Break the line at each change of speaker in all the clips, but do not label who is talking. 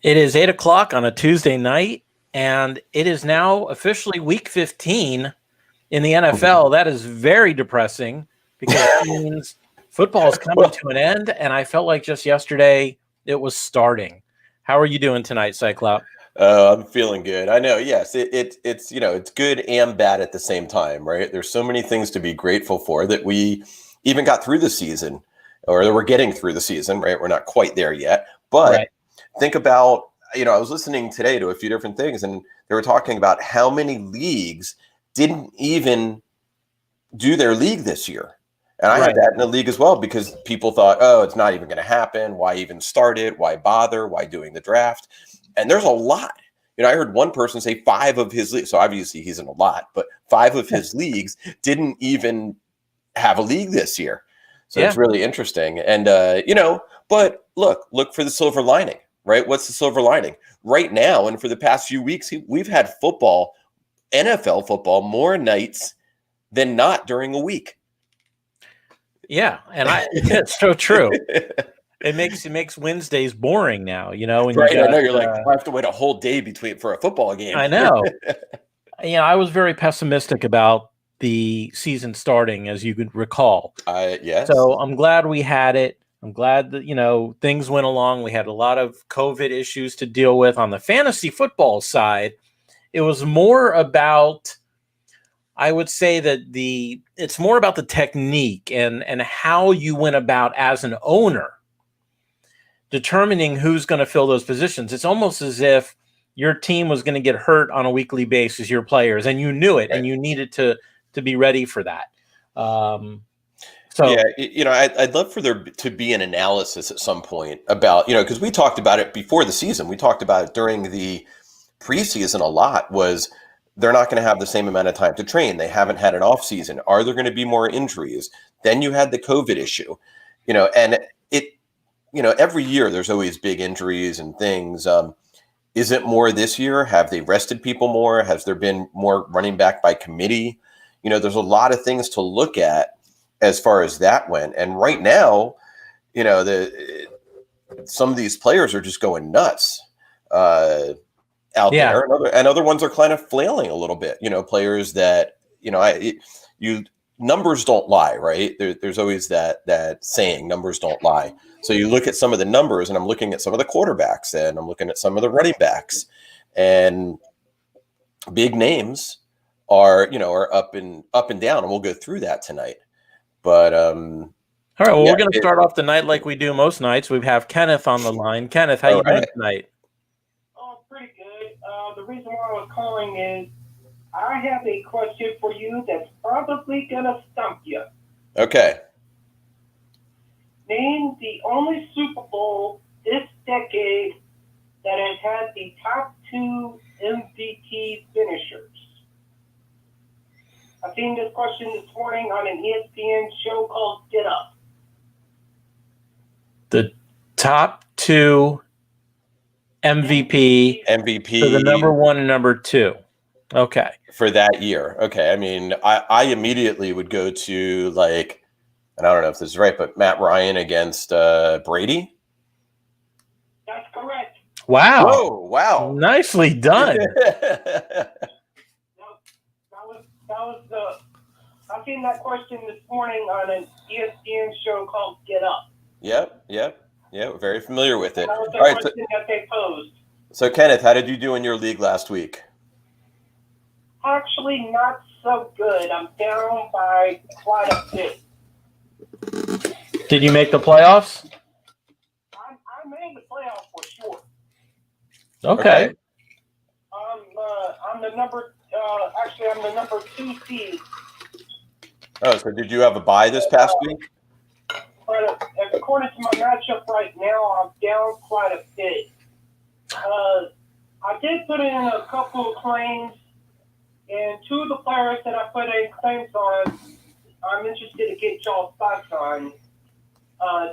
It is 8 o'clock on a Tuesday night, and it is now officially week 15 in the NFL. That is very depressing because it means football is coming to an end, and I felt like just yesterday it was starting. How are you doing tonight, Cyclop?
I'm feeling good. I know. Yes, it's it's good and bad at the same time, right? There's so many things to be grateful for that we even got through the season, or that we're getting through the season, right? We're not quite there yet, but
Right.
think about, I was listening today to a few different things, and they were talking about how many leagues didn't even do their league this year. And I had
Right.
that in the league as well because people thought, oh, it's not even going to happen. Why even start it? Why bother? Why doing the draft? And there's a lot. I heard one person say 5 of his leagues. So obviously he's in a lot, but 5 of his leagues didn't even have a league this year. So
Yeah.
it's really interesting. And, but look for the silver lining, right? What's the silver lining? Right now, and for the past few weeks, we've had football, NFL football, more nights than not during a week.
Yeah, and it's so true. It makes Wednesdays boring now, when you
Right. I
got
know you're like, I have to wait a whole day for a football game.
I know. I was very pessimistic about the season starting, as you could recall.
Yes.
So I'm glad we had it. I'm glad that, things went along. We had a lot of COVID issues to deal with on the fantasy football side. It was more about, I would say that it's more about the technique and how you went about as an owner determining who's going to fill those positions. It's almost as if your team was going to get hurt on a weekly basis, your players, and you knew it,
Right.
and you needed to be ready for that.
I'd love for there to be an analysis at some point about, because we talked about it before the season. We talked about it during the preseason a lot. Was they're not going to have the same amount of time to train. They haven't had an off season. Are there going to be more injuries? Then you had the COVID issue, and every year there's always big injuries and things. Is it more this year? Have they rested people more? Has there been more running back by committee? There's a lot of things to look at as far as that went. And right now, some of these players are just going nuts out there, and other ones are kind of flailing a little bit. Players that numbers don't lie, right? There's always that saying, numbers don't lie. So you look at some of the numbers, and I'm looking at some of the quarterbacks, and I'm looking at some of the running backs, and big names are up and down, and we'll go through that tonight. But
all right, well, we're going to start off the night like we do most nights. We have Kenneth on the line. Kenneth, how you doing tonight?
Oh, pretty good. The reason why I was calling is I have a question for you that's probably going to stump you.
Okay.
Name the only Super Bowl this decade that has had the top 2 MVP finishers. I seen this question this morning on an ESPN show called Get Up.
The top 2 MVP for the number 1 and number 2. Okay.
For that year. Okay. I mean, I immediately would go to, like, and I don't know if this is right, but Matt Ryan against Brady.
That's correct.
Wow.
Whoa, wow.
Nicely done.
I seen that question this morning on an ESPN show called Get Up.
Yep. We're very familiar with it.
That was the question that they posed.
So, Kenneth, how did you do in your league last week?
Actually, not so good. I'm down by quite a bit.
Did you make the playoffs?
I made the playoffs for sure.
Okay.
I'm the number. I'm the number 2 seed.
Oh, so did you have a bye this past week?
But according to my matchup right now, I'm down quite a bit. I did put in a couple of claims, and 2 of the players that I put in claims on, I'm interested to get y'all's thoughts on.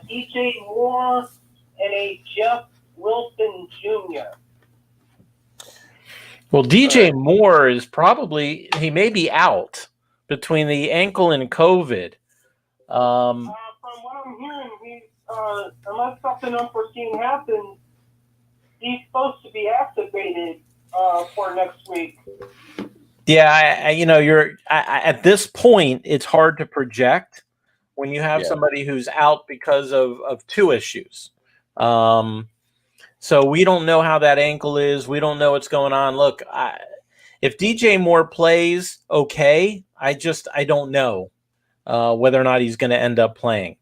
DJ Moore and a Jeff Wilson Jr.
Well, DJ Moore is he may be out between the ankle and COVID.
From what I'm hearing, unless something unforeseen happens, he's supposed be activated for next week.
Yeah, at this point, it's hard to project when you have somebody who's out because of two issues. So we don't know how that ankle is. We don't know what's going on. Look, if DJ Moore plays, okay. I don't know whether or not he's going to end up playing.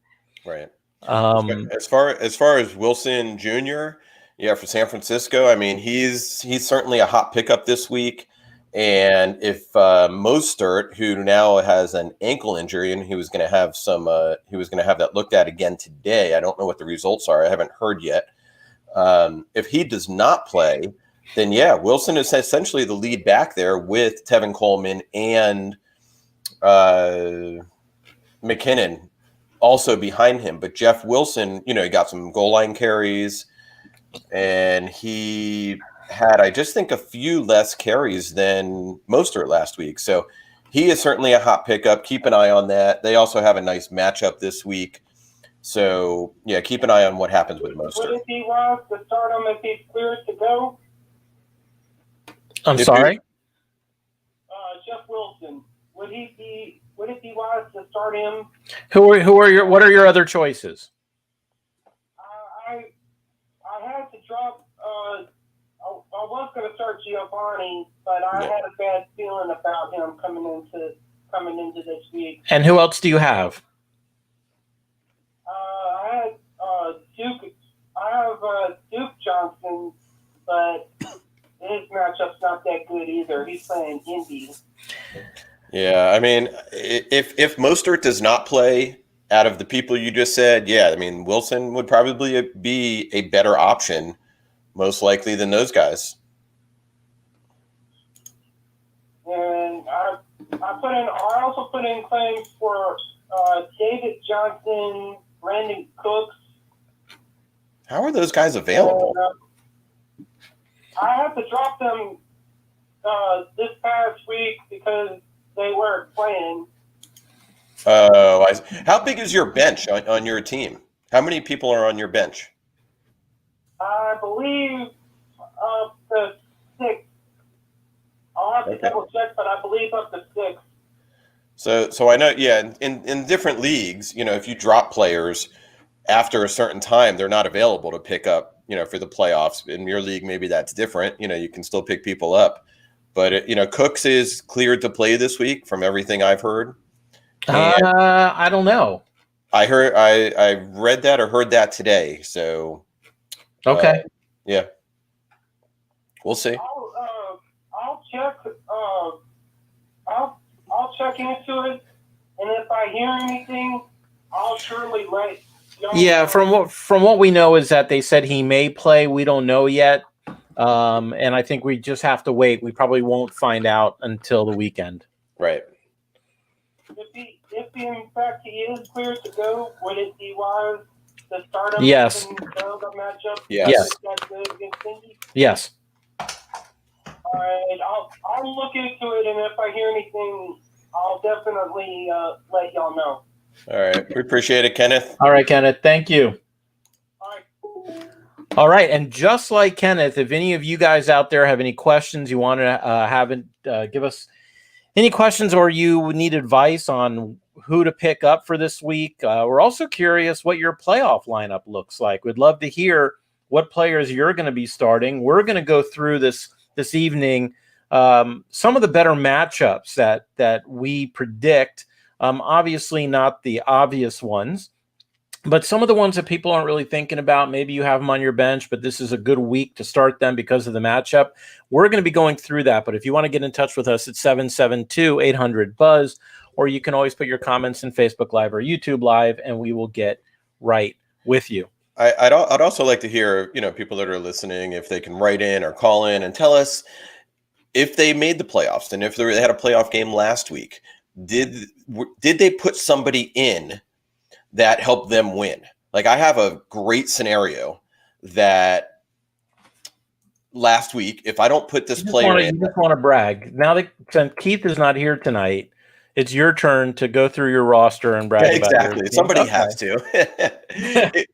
Right. As far as Wilson Jr., for San Francisco, I mean, he's certainly a hot pickup this week. And if Mostert, who now has an ankle injury, and he was going to have that looked at again today. I don't know what the results are. I haven't heard yet. If he does not play, then Wilson is essentially the lead back there with Tevin Coleman and McKinnon also behind him. But Jeff Wilson, he got some goal line carries, and he had, I just think, a few less carries than Mostert last week. So he is certainly a hot pickup. Keep an eye on that. They also have a nice matchup this week. So, keep an eye on what happens with Mostert.
Would it be wise to start him if he's cleared to go?
I'm sorry?
Jeff Wilson. Would it be wise to start him?
What are your other choices?
I had to drop. I was going to start Giovanni, but I had a bad feeling about him coming into this week.
And who else do you have?
I had Duke. I have Duke Johnson, but his matchup's not that good either. He's playing Indy.
Yeah, I mean, if Mostert does not play, out of the people you just said, I mean, Wilson would probably be a better option, most likely, than those guys.
And I also put in claims for David Johnson, Brandon Cooks.
How are those guys available?
I had to drop them this past week because they weren't playing.
Oh, how big is your bench on your team? How many people are on your bench?
I believe up to 6. I'll have to double check, but I believe up to 6.
So I know, in different leagues, if you drop players after a certain time, they're not available to pick up, for the playoffs. In your league, maybe that's different. You can still pick people up. But, Cooks is cleared to play this week from everything I've heard.
I don't know.
I read that or heard that today. So,
okay.
We'll see.
I'll check. I'll check into it, and if I hear anything, I'll surely let you know.
Yeah, from what we know is that they said he may play. We don't know yet, and I think we just have to wait. We probably won't find out until the weekend.
Right.
If in fact he is clear to go, would it be wise to start him?
Yes.
In the matchup?
Yes.
Yes.
All right, I'll look into it, and if I hear anything, I'll definitely let y'all know.
All right. We appreciate it, Kenneth.
All right, Kenneth. Thank you.
All right.
All right. And just like Kenneth, if any of you guys out there have any questions you want to give us any questions, or you need advice on who to pick up for this week, we're also curious what your playoff lineup looks like. We'd love to hear what players you're going to be starting. We're going to go through this evening some of the better matchups that we predict. Obviously not the obvious ones, but some of the ones that people aren't really thinking about. Maybe you have them on your bench, but this is a good week to start them because of the matchup. We're going to be going through that, but if you want to get in touch with us, it's 772-800-BUZZ, or you can always put your comments in Facebook Live or YouTube Live, and we will get right with you.
I'd also like to hear, people that are listening, if they can write in or call in and tell us if they made the playoffs and if they had a playoff game last week. Did they put somebody in that helped them win? Like, I have a great scenario that last week, if I don't put this player in,
you just want to brag. Now that since Keith is not here tonight, it's your turn to go through your roster and brag about
exactly.
your team.
Somebody has to.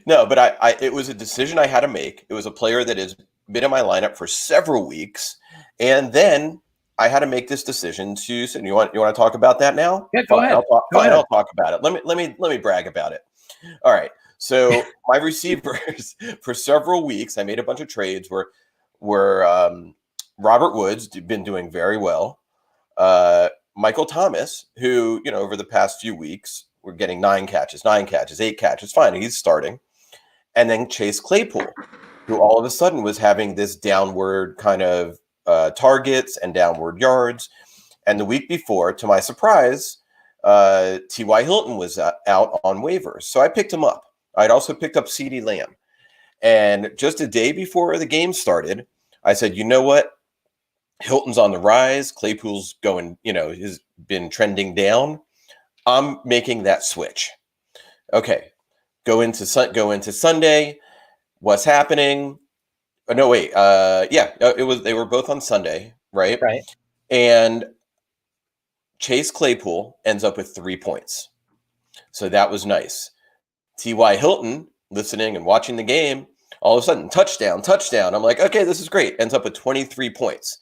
No, but it was a decision I had to make. It was a player that is been in my lineup for several weeks, and then I had to make this decision to. So you want to talk about that now?
Yeah, go ahead.
I'll talk about it. Let me brag about it. All right. So my receivers for several weeks, I made a bunch of trades were Robert Woods been doing very well. Michael Thomas, who, over the past few weeks, we're getting 9 catches, 8 catches. Fine, he's starting. And then Chase Claypool, who all of a sudden was having this downward kind of targets and downward yards. And the week before, to my surprise, T.Y. Hilton was out on waivers. So I picked him up. I'd also picked up CeeDee Lamb. And just a day before the game started, I said, you know what? Hilton's on the rise. Claypool's going, has been trending down. I'm making that switch. Okay. Go into Sunday. What's happening? Oh, no, wait. They were both on Sunday, right?
Right.
And Chase Claypool ends up with 3 points. So that was nice. T.Y. Hilton, listening and watching the game, all of a sudden, touchdown. I'm like, okay, this is great. Ends up with 23 points.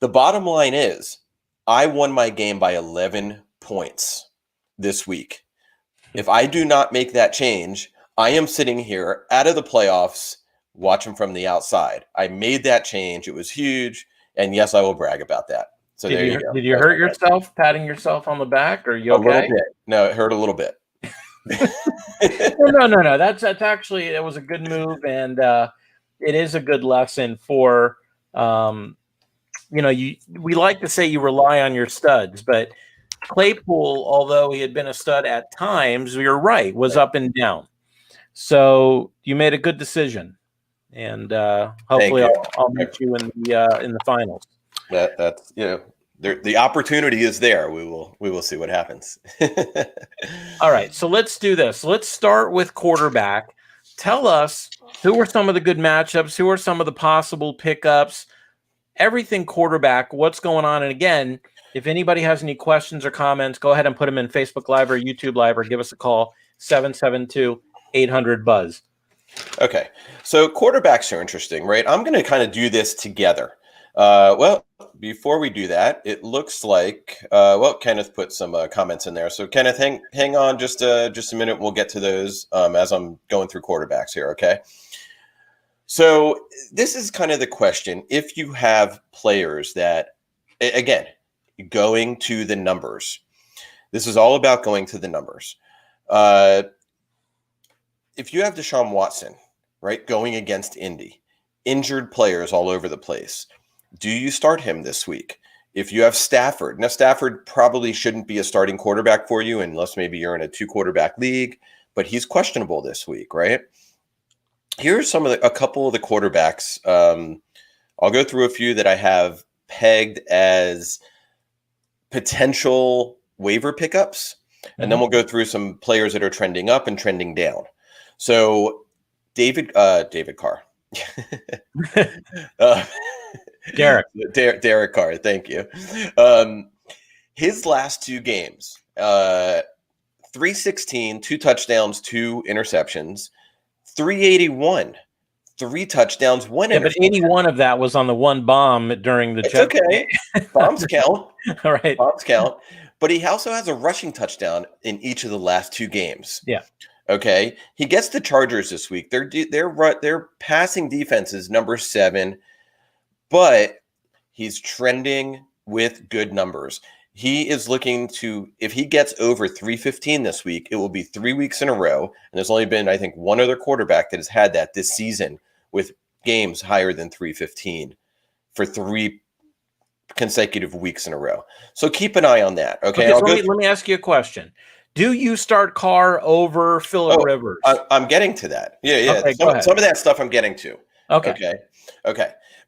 The bottom line is I won my game by 11 points this week. If I do not make that change, I am sitting here out of the playoffs watching from the outside. I made that change. It was huge. And yes, I will brag about that. So there you go.
Did you hurt yourself patting yourself on the back? Or are you okay?
A little bit. No, it hurt a little bit.
No. That's actually, it was a good move. And it is a good lesson for, we like to say you rely on your studs, but Claypool, although he had been a stud at times, you're right, was up and down. So you made a good decision, and hopefully I'll meet you in the finals.
That's the opportunity is there. We will see what happens.
All right, so let's do this. Let's start with quarterback. Tell us who are some of the good matchups, who are some of the possible pickups, everything quarterback, what's going on. And again, if anybody has any questions or comments, go ahead and put them in Facebook Live or YouTube Live, or give us a call, 772-800-BUZZ.
Okay, so quarterbacks are interesting, right? I'm going to kind of do this together. Before we do that, it looks like, Kenneth put some comments in there. So Kenneth, hang on just a minute. We'll get to those as I'm going through quarterbacks here, okay? So this is kind of the question. If you have players that, again, going to the numbers, this is all about going to the numbers. If you have Deshaun Watson, right, going against Indy, injured players all over the place, do you start him this week? If you have Stafford, now Stafford probably shouldn't be a starting quarterback for you unless maybe you're in a 2-quarterback league, but he's questionable this week, right? Here's a couple of the quarterbacks. I'll go through a few that I have pegged as potential waiver pickups, and then we'll go through some players that are trending up and trending down. So David Carr. Derek Carr, thank you. His last 2 games, 316, 2 touchdowns, 2 interceptions, 381, 3 touchdowns, 1 interception.
But 81 of that was on the one bomb during the Jets.
Okay. Bombs count.
All right.
Bombs count. But he also has a rushing touchdown in each of the last 2 games.
Yeah.
Okay. He gets the Chargers this week. Their passing defense is number 7, but he's trending with good numbers. He is looking to, if he gets over 315 this week, it will be 3 weeks in a row. And there's only been, I think, one other quarterback that has had that this season with games higher than 315 for 3 consecutive weeks in a row. So keep an eye on that. Okay.
So let me ask you a question. Do you start Carr over Phillip Rivers?
I'm getting to that. Yeah.
Okay,
some of that stuff I'm getting to.
Okay.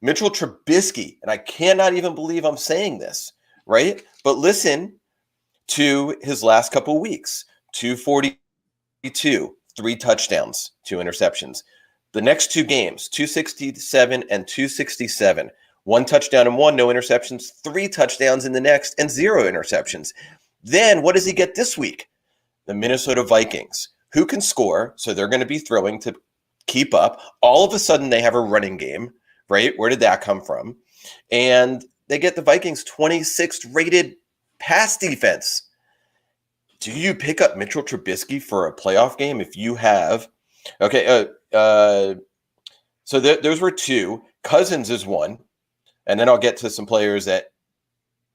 Mitchell Trubisky, and I cannot even believe I'm saying this, right? But listen to his last couple weeks. 242, 3 touchdowns, 2 interceptions. The next 2 games, 267 and 267. 1 touchdown and 1, no interceptions. 3 touchdowns in the next and 0 interceptions. Then what does he get this week? The Minnesota Vikings, who can score, so they're going to be throwing to keep up. All of a sudden, they have a running game, right? Where did that come from? And they get the Vikings 26th rated pass defense. Do you pick up Mitchell Trubisky for a playoff game if you have? Okay, so those were two. Cousins is one, and then I'll get to some players that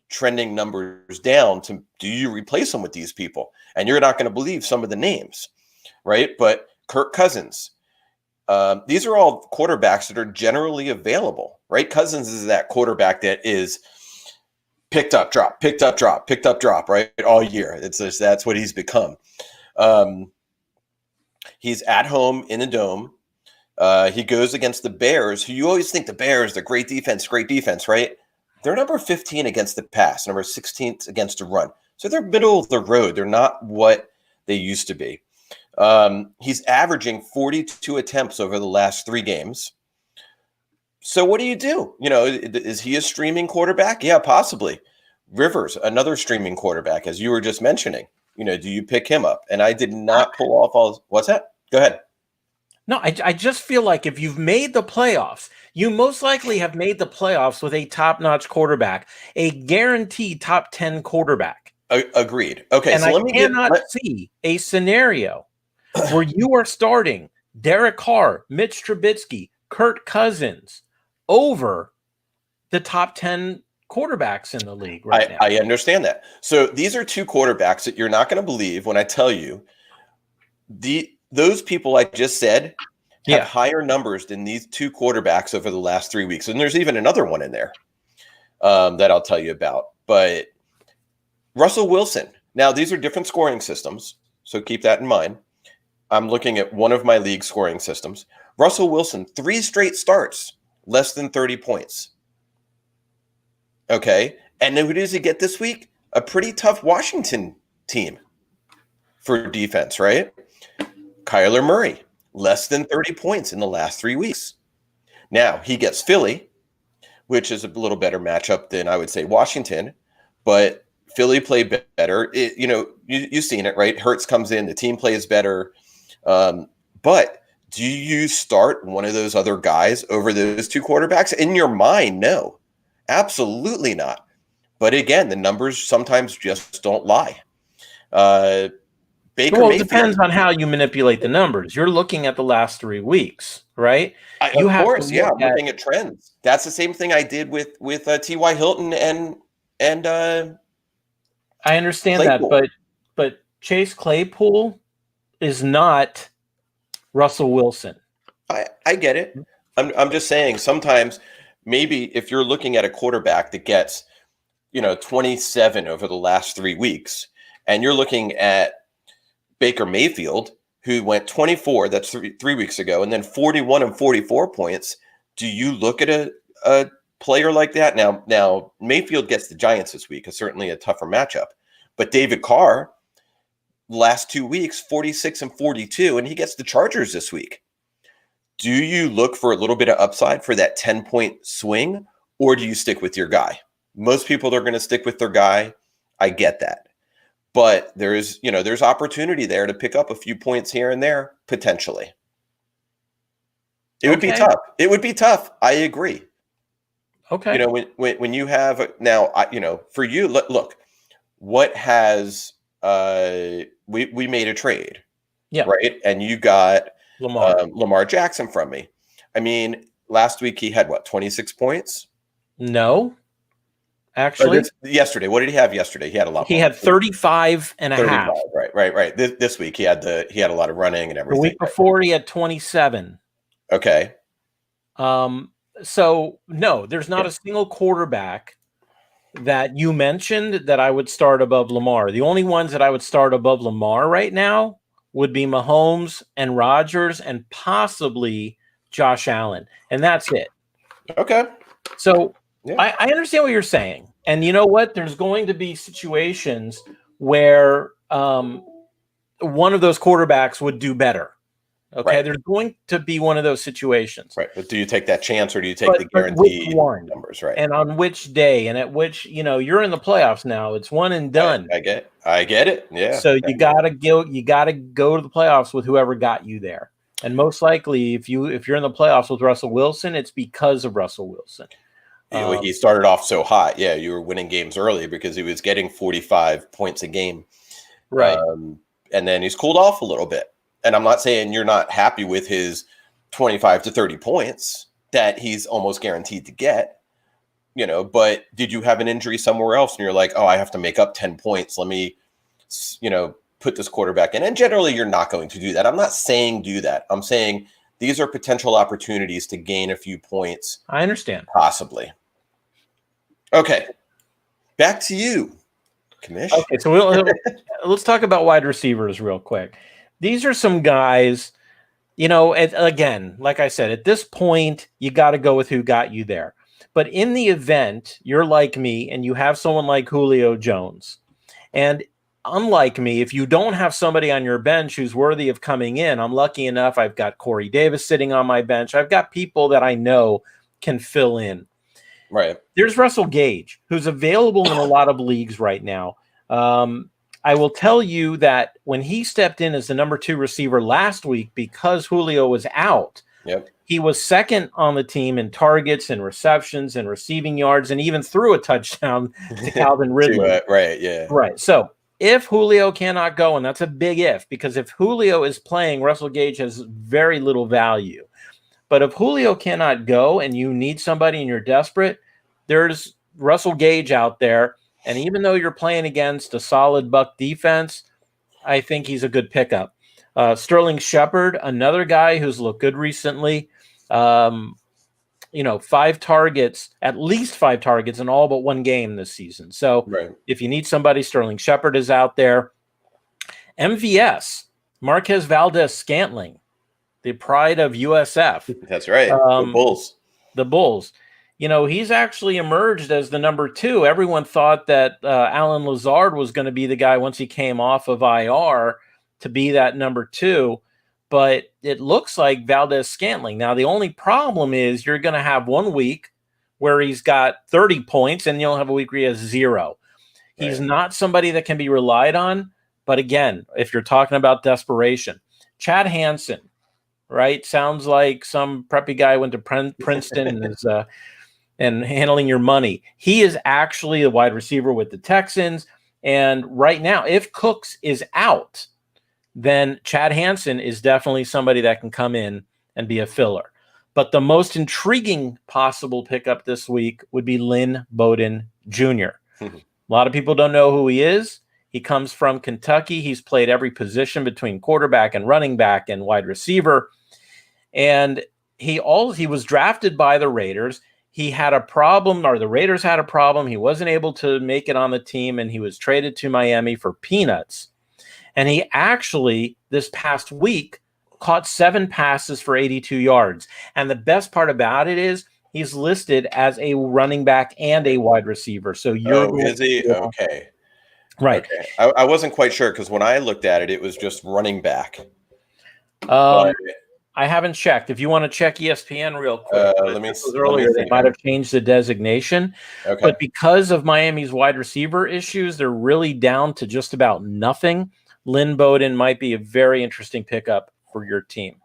trending numbers down. To do you replace them with these people? And you're not going to believe some of the names, right? But Kirk Cousins. These are all quarterbacks that are generally available, right? Cousins is that quarterback that is picked up, drop, picked up, drop, picked up, drop, right? All year. It's just, that's what he's become. He's at home in the dome. He goes against the Bears, who you always think the Bears, they're great defense, right? They're number 15 against the pass, number 16th against the run. So they're middle of the road. They're not what they used to be. He's averaging 42 attempts over the last 3 games. So what do? Is he a streaming quarterback? Yeah, possibly. Rivers, another streaming quarterback, as you were just mentioning. Do you pick him up? And I did not pull off all. What's that? Go ahead.
No, I just feel like if you've made the playoffs, you most likely have made the playoffs with a top-notch quarterback, a guaranteed top 10 quarterback.
Agreed. Okay,
and
so
I cannot see a scenario where you are starting Derek Carr, Mitch Trubisky, Kirk Cousins over the top 10 quarterbacks in the league right now.
I understand that. So these are two quarterbacks that you're not going to believe when I tell you those people I just said have higher numbers than these two quarterbacks over the last 3 weeks. And there's even another one in there that I'll tell you about. But Russell Wilson. Now, these are different scoring systems, so keep that in mind. I'm looking at one of my league scoring systems. Russell Wilson, 3 straight starts, less than 30 points. Okay. And then who does he get this week? A pretty tough Washington team for defense, right? Kyler Murray, less than 30 points in the last 3 weeks. Now he gets Philly, which is a little better matchup than I would say Washington, but Philly played better. You've seen it, right? Hurts comes in, the team plays better. But do you start one of those other guys over those two quarterbacks? In your mind, no, absolutely not. But again, the numbers sometimes just don't lie.
It depends on how you manipulate the numbers. You're looking at the last 3 weeks, right?
I'm looking at trends. That's the same thing I did with T.Y. Hilton and
I understand
Claypool.
that, but Chase Claypool is not Russell Wilson.
I get it. I'm just saying sometimes maybe if you're looking at a quarterback that gets 27 over the last 3 weeks, and you're looking at Baker Mayfield, who went 24, that's three weeks ago, and then 41 and 44 points. Do you look at a player like that? Now Mayfield gets the Giants this week, is certainly a tougher matchup. But David Carr, last 2 weeks, 46 and 42, and he gets the Chargers this week. Do you look for a little bit of upside for that 10-point swing, or do you stick with your guy? Most people are going to stick with their guy. I get that. But there's opportunity there to pick up a few points here and there, potentially. It would be tough. It would be tough. I agree.
Okay.
When you have now, for you, look, what has we made a trade, right? And you got Lamar Jackson from me. I mean, last week he had 26 points?
No. Actually,
yesterday, what did he have yesterday? He had a lot.
He had 35 and a half.
Right. This week he had a lot of running and everything.
The week before he had 27.
Okay.
So no, there's not a single quarterback that you mentioned that I would start above Lamar. The only ones that I would start above Lamar right now would be Mahomes and Rodgers and possibly Josh Allen, and that's it.
Okay.
So. Yeah. I understand what you're saying. And you know what? There's going to be situations where one of those quarterbacks would do better. Okay. Right. There's going to be one of those situations.
Right. But do you take that chance or do you take the guaranteed numbers? Right.
And on which day and at which, you're in the playoffs now. It's one and done.
I get it. Yeah.
So you gotta go to the playoffs with whoever got you there. And most likely, if you're in the playoffs with Russell Wilson, it's because of Russell Wilson.
He started off so hot. Yeah, you were winning games early because he was getting 45 points a game.
Right.
And then he's cooled off a little bit. And I'm not saying you're not happy with his 25 to 30 points that he's almost guaranteed to get, but did you have an injury somewhere else and you're like, oh, I have to make up 10 points. Let me, put this quarterback in. And generally you're not going to do that. I'm not saying do that. I'm saying these are potential opportunities to gain a few points.
I understand.
Possibly. Okay. Back to you, Commish.
Okay, so let's talk about wide receivers real quick. These are some guys, again, like I said, at this point, you got to go with who got you there. But in the event you're like me and you have someone like Julio Jones, and unlike me, if you don't have somebody on your bench who's worthy of coming in, I'm lucky enough, I've got Corey Davis sitting on my bench. I've got people that I know can fill in.
Right.
There's Russell Gage, who's available in a lot of leagues right now. I will tell you that when he stepped in as the number 2 receiver last week, because Julio was out, he was second on the team in targets and receptions and receiving yards, and even threw a touchdown to Calvin Ridley.
Right, yeah.
Right. So if Julio cannot go, and that's a big if, because if Julio is playing, Russell Gage has very little value. But if Julio cannot go and you need somebody and you're desperate, there's Russell Gage out there. And even though you're playing against a solid Buck defense, I think he's a good pickup. Sterling Shepard, another guy who's looked good recently. 5 targets, at least 5 targets in all but one game this season. So if you need somebody, Sterling Shepard is out there. MVS, Marquez Valdez-Scantling, the pride of USF.
That's right. The Bulls.
The Bulls. He's actually emerged as the number 2. Everyone thought that Alan Lazard was going to be the guy once he came off of IR to be that number 2. But it looks like Valdez-Scantling. Now, the only problem is you're going to have 1 week where he's got 30 points, and you'll have a week where he has 0. He's not somebody that can be relied on. But again, if you're talking about desperation, Chad Hansen, right? Sounds like some preppy guy went to Princeton and is and handling your money. He is actually a wide receiver with the Texans. And right now, if Cooks is out, then Chad Hansen is definitely somebody that can come in and be a filler. But the most intriguing possible pickup this week would be Lynn Bowden Jr. A lot of people don't know who he is. He comes from Kentucky. He's played every position between quarterback and running back and wide receiver. And he was drafted by the Raiders. He had a problem, or the Raiders had a problem. He wasn't able to make it on the team, and he was traded to Miami for peanuts. And he actually, this past week, caught 7 passes for 82 yards. And the best part about it is he's listed as a running back and a wide receiver. So
is he? Okay.
Right.
Okay. I wasn't quite sure because when I looked at it, it was just running back.
I haven't checked. If you want to check ESPN real quick, they might have changed the designation.
Okay.
But because of Miami's wide receiver issues, they're really down to just about nothing. Lynn Bowden might be a very interesting pickup for your team.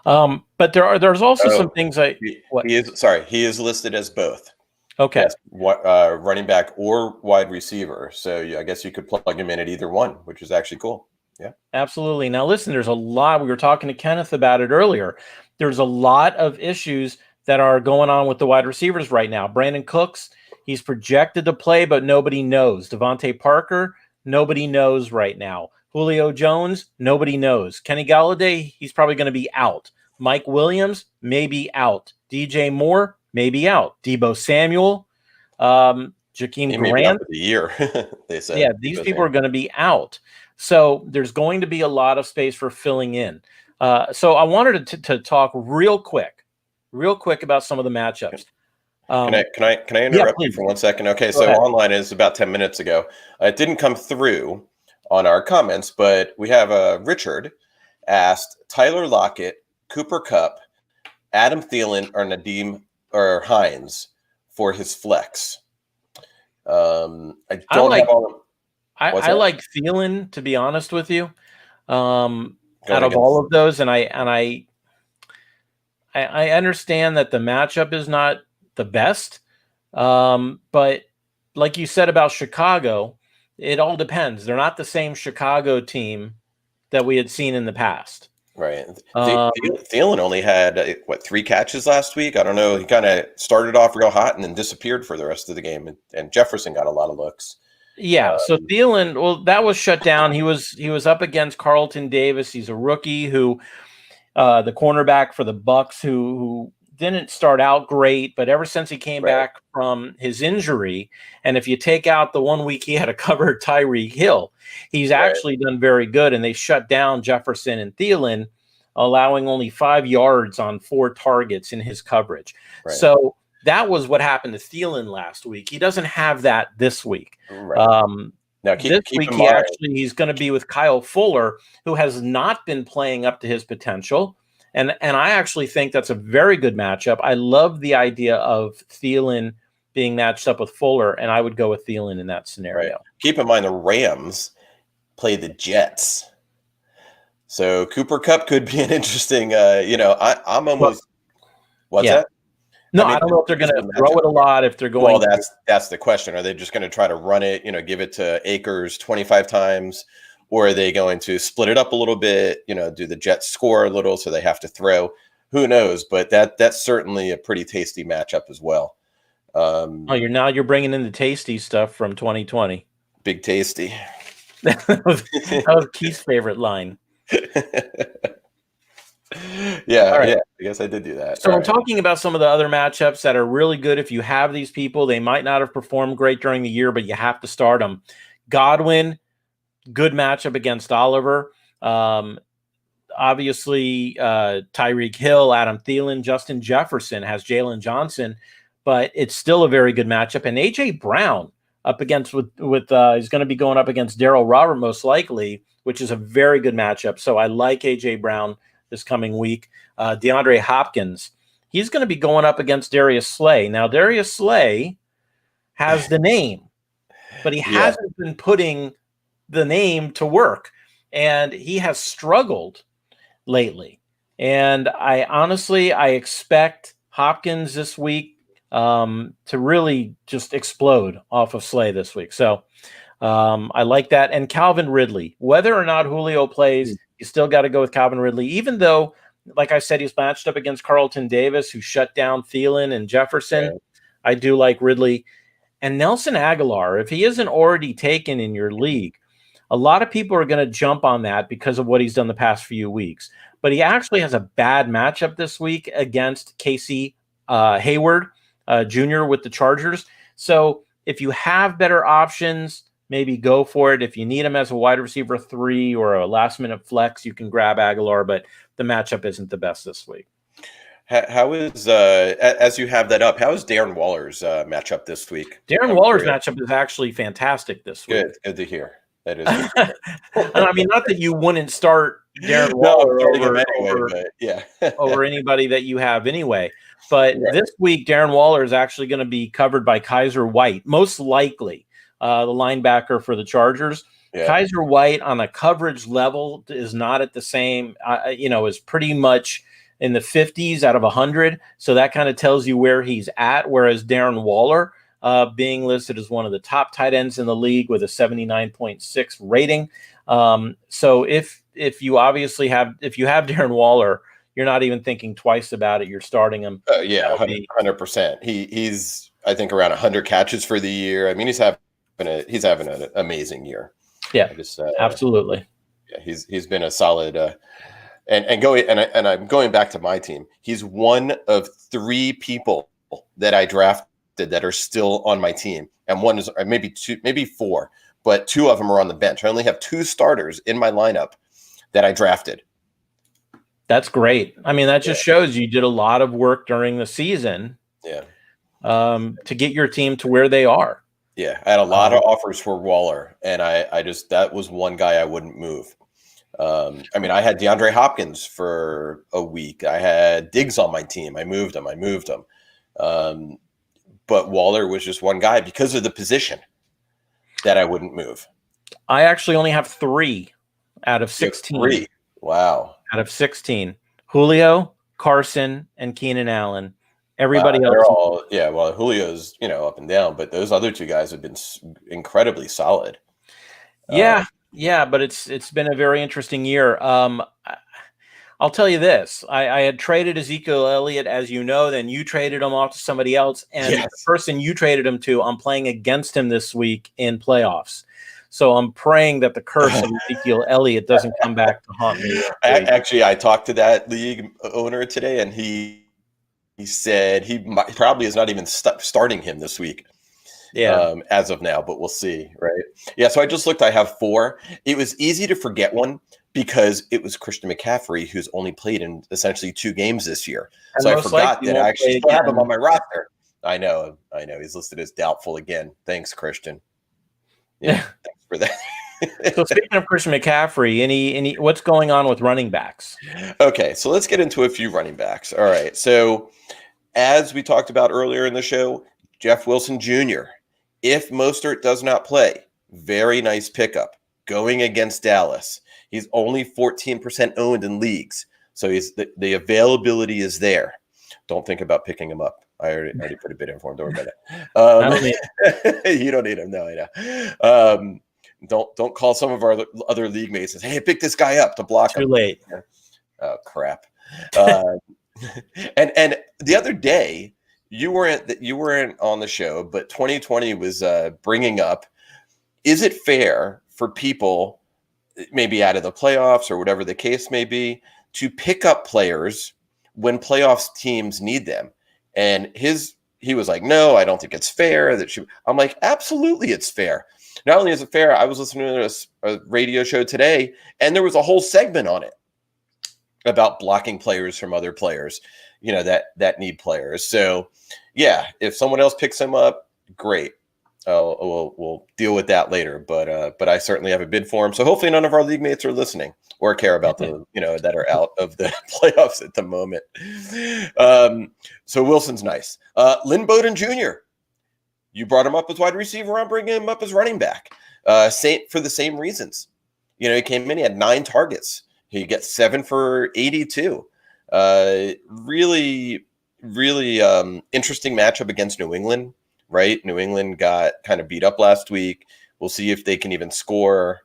But there's also some things
he is listed as both.
Okay.
Yes, running back or wide receiver. So I guess you could plug him in at either one, which is actually cool. Yeah,
absolutely. Now, listen, there's a lot. We were talking to Kenneth about it earlier. There's a lot of issues that are going on with the wide receivers right now. Brandon Cooks, he's projected to play, but nobody knows. Devontae Parker, nobody knows right now. Julio Jones, nobody knows. Kenny Golladay, he's probably going to be out. Mike Williams, maybe out. DJ Moore, maybe out. Debo Samuel, Jakeem Grant.
For the year, they said.
Yeah, these people are going to be out. So there's going to be a lot of space for filling in. So I wanted to talk real quick about some of the matchups.
Can I interrupt you for 1 second? Okay, so online is about 10 minutes ago. It didn't come through on our comments, but we have Richard asked Tyler Lockett, Cooper Kupp, Adam Thielen, or Nadeem or Hines for his flex.
I like Thielen, to be honest with you. out of all of those, and I understand that the matchup is not the best, but like you said about Chicago, it all depends. They're not the same Chicago team that we had seen in the past.
Right. Thielen only had 3 catches last week. I don't know. He kind of started off real hot and then disappeared for the rest of the game. And Jefferson got a lot of looks.
Yeah. So Thielen, well, that was shut down. He was up against Carlton Davis. He's a rookie who, the cornerback for the Bucks, who didn't start out great, but ever since he came back from his injury, and if you take out the 1 week he had to cover Tyreek Hill, he's actually done very good. And they shut down Jefferson and Thielen, allowing only 5 yards on 4 targets in his coverage.
Right.
So that was what happened to Thielen last week. He doesn't have that this week.
Right. Now,
this week he's going to be with Kyle Fuller, who has not been playing up to his potential. And I actually think that's a very good matchup. I love the idea of Thielen being matched up with Fuller, and I would go with Thielen in that scenario.
Right. Keep in mind the Rams play the Jets. So Cooper Kupp could be an interesting, I'm almost – what's that?
No, I don't know if they're going to throw it a lot, if they're going
– Well, that's the question. Are they just going to try to run it, give it to Akers 25 times? Or are they going to split it up a little bit, do the Jets score a little so they have to throw? Who knows? But that's certainly a pretty tasty matchup as well.
You're bringing in the tasty stuff from 2020.
Big tasty.
That was Keith's favorite line.
Yeah, I guess I did do that.
So I'm talking about some of the other matchups that are really good. If you have these people, they might not have performed great during the year, but you have to start them. Godwin, good matchup against Oliver. Obviously, Tyreek Hill, Adam Thielen, Justin Jefferson has Jalen Johnson, but it's still a very good matchup. And A.J. Brown up against he's going to be going up against Darryl Robert most likely, which is a very good matchup. So I like A.J. Brown this coming week. DeAndre Hopkins, he's going to be going up against Darius Slay. Now, Darius Slay has the name, but he hasn't been putting the name to work, and he has struggled lately. And I expect Hopkins this week to really just explode off of Slay this week. So I like that. And Calvin Ridley, whether or not Julio plays, you still got to go with Calvin Ridley, even though, like I said, he's matched up against Carlton Davis, who shut down Thielen and Jefferson. Right. I do like Ridley. And Nelson Aguilar, if he isn't already taken in your league, a lot of people are going to jump on that because of what he's done the past few weeks. But he actually has a bad matchup this week against Casey Hayward Jr. with the Chargers. So if you have better options, maybe go for it. If you need him as a wide receiver 3 or a last-minute flex, you can grab Aguilar, but the matchup isn't the best this week.
How is, as you have that up, how is Darren Waller's matchup this week?
Darren Waller's matchup is actually fantastic this week.
Good to hear. That is.
And I mean, not that you wouldn't start Darren Waller over anybody that you have anyway. But this week, Darren Waller is actually going to be covered by Kaiser White, most likely, the linebacker for the Chargers. Yeah. Kaiser White on a coverage level is not at the same, is pretty much in the 50s out of 100. So that kind of tells you where he's at. Whereas Darren Waller, being listed as one of the top tight ends in the league with a 79.6 rating. So if you have Darren Waller, you're not even thinking twice about it. You're starting him.
100%. He's I think around 100 catches for the year. I mean, he's having an amazing year.
Yeah, absolutely.
Yeah, he's been a solid. And I'm going back to my team. He's one of 3 people that I drafted that are still on my team, and one is maybe 2, maybe 4, but 2 of them are on the bench. I only have 2 starters in my lineup that I drafted.
That's great. I mean, that just shows you did a lot of work during the season.
Yeah.
To get your team to where they are.
Yeah, I had a lot of offers for Waller, and I just that was one guy I wouldn't move. I mean, I had DeAndre Hopkins for a week. I had Diggs on my team. I moved him. But Waller was just one guy because of the position that I wouldn't move.
I actually only have 3 out of 16.
3. Wow.
out of 16. Julio, Carson, and Keenan Allen. Everybody
Wow, they're
else.
all, yeah, well, Julio's, up and down, but those other two guys have been incredibly solid.
Yeah, but it's been a very interesting year. I'll tell you this. I had traded Ezekiel Elliott, as you know, then you traded him off to somebody else. And
Yes.
the person you traded him to, I'm playing against him this week in playoffs. So I'm praying that the curse of Ezekiel Elliott doesn't come back to haunt me.
Actually, I talked to that league owner today, and he said he probably is not even starting him this week.
Yeah.
As of now, but we'll see, right? Yeah, so I just looked. I have 4. It was easy to forget one because it was Christian McCaffrey, who's only played in essentially 2 games this year.
And
So I forgot that I actually still have him on
my
my roster. I know. He's listed as doubtful again. Thanks, Christian. Yeah, thanks for that.
So speaking of Christian McCaffrey, any what's going on with running backs?
Okay, so let's get into a few running backs. All right, so as we talked about earlier in the show, Jeff Wilson Jr., if Mostert does not play, very nice pickup going against Dallas. He's only 14% owned in leagues, so the availability is there. Don't think about picking him up. I already put a bid in for him. Don't worry about it. You don't need him. No, I know. Don't call some of our other league mates and say, "Hey, pick this guy up to block him."
Too late.
Oh crap! And the other day you weren't on the show, but 2020 was bringing up: is it fair for people, maybe out of the playoffs or whatever the case may be, to pick up players when playoffs teams need them? And he was like, "No, I don't think it's fair." I'm like, absolutely, it's fair. Not only is it fair, I was listening to a radio show today, and there was a whole segment on it about blocking players from other players, that need players. So, yeah, if someone else picks him up, great. We'll deal with that later. But I certainly have a bid for him. So hopefully none of our league mates are listening or care about that are out of the playoffs at the moment. So Wilson's nice. Lynn Bowden Jr., you brought him up as wide receiver. I'm bringing him up as running back. For the same reasons. He came in, he had 9 targets. He gets 7 for 82. Really, really interesting matchup against New England, right? New England got kind of beat up last week. We'll see if they can even score